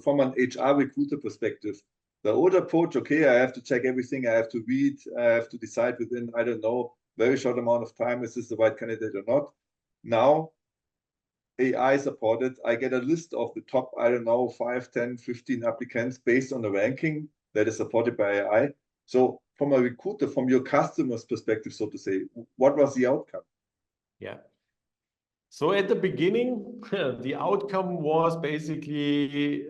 from an HR recruiter perspective, the old approach, okay, I have to check everything, I have to read, I have to decide within, I don't know, very short amount of time, is this the right candidate or not? Now, AI supported, I get a list of the top, I don't know, 5, 10, 15 applicants based on the ranking that is supported by AI. So from a recruiter, from your customer's perspective, so to say, what was the outcome? Yeah. So at the beginning, the outcome was basically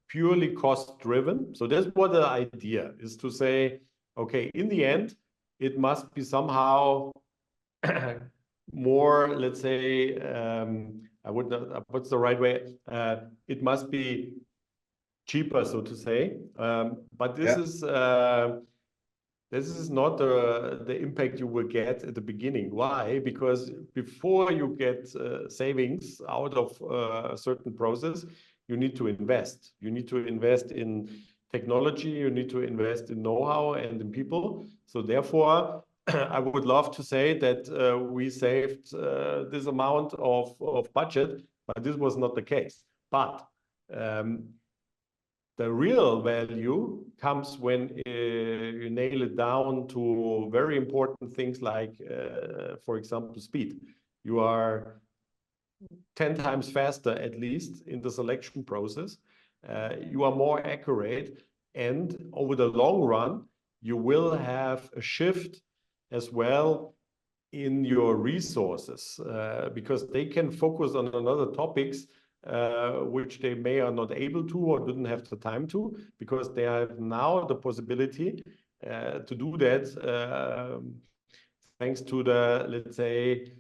purely cost-driven. So that's what the idea is, to say, okay, in the end, it must be somehow more, let's say, I would not, what's the right way? It must be cheaper, so to say. But this is not the impact you will get at the beginning. Why? Because before you get savings out of a certain process, you need to invest. You need to invest in technology, you need to invest in know-how and in people. So therefore, I would love to say that we saved this amount of budget, but this was not the case. But the real value comes when you nail it down to very important things like, for example, speed. You are 10 times faster, at least, in the selection process. You are more accurate. And over the long run, you will have a shift as well in your resources, because they can focus on other topics which they may are not able to or didn't have the time to, because they have now the possibility to do that thanks to the, let's say,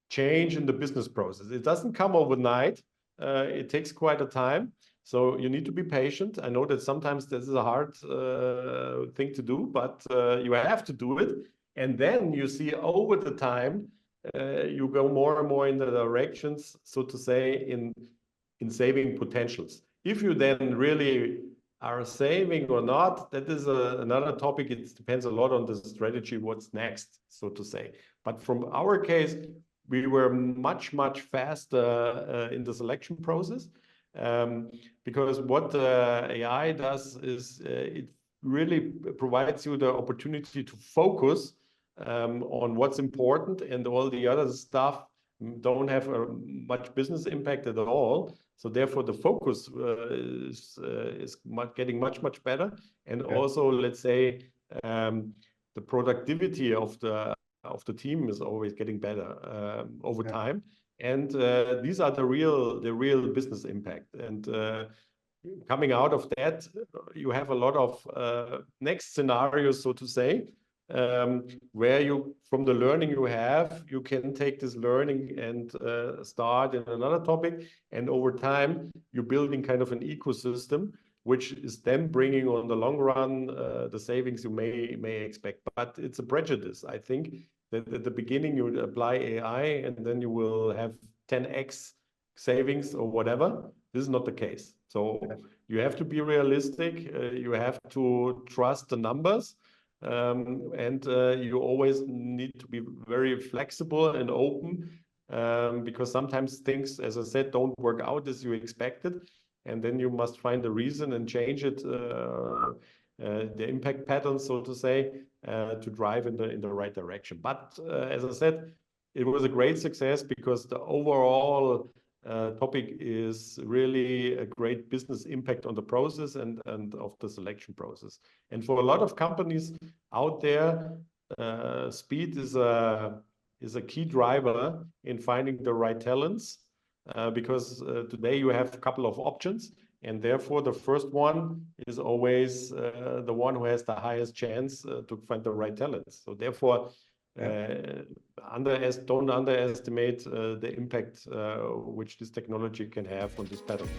change in the business process. It doesn't come overnight. It takes quite a time. So you need to be patient. I know that sometimes this is a hard thing to do, but you have to do it. And then you see over the time, you go more and more in the directions, so to say, in saving potentials. If you then really are saving or not, that is another topic. It depends a lot on the strategy, what's next, so to say. But from our case, we were much, much faster in the selection process, because what AI does is it really provides you the opportunity to focus on what's important, and all the other stuff don't have a much business impact at all. So therefore, the focus is getting much, much better. And also, let's say, the productivity of the team is always getting better over time. And these are the real business impact. And coming out of that, you have a lot of next scenarios, so to say, where you, from the learning you have, you can take this learning and start in another topic. And over time, you're building kind of an ecosystem, which is then bringing on the long run the savings you may expect. But it's a prejudice. I think that at the beginning you would apply AI and then you will have 10x savings or whatever. This is not the case. So you have to be realistic. You have to trust the numbers. And you always need to be very flexible and open, because sometimes things, as I said, don't work out as you expected. And then you must find a reason and change it, the impact pattern, so to say, to drive in the right direction. But as I said, it was a great success because the overall topic is really a great business impact on the process and of the selection process. And for a lot of companies out there, speed is a key driver in finding the right talents, because today you have a couple of options, and therefore the first one is always the one who has the highest chance to find the right talents. So therefore, don't underestimate the impact which this technology can have on this pattern.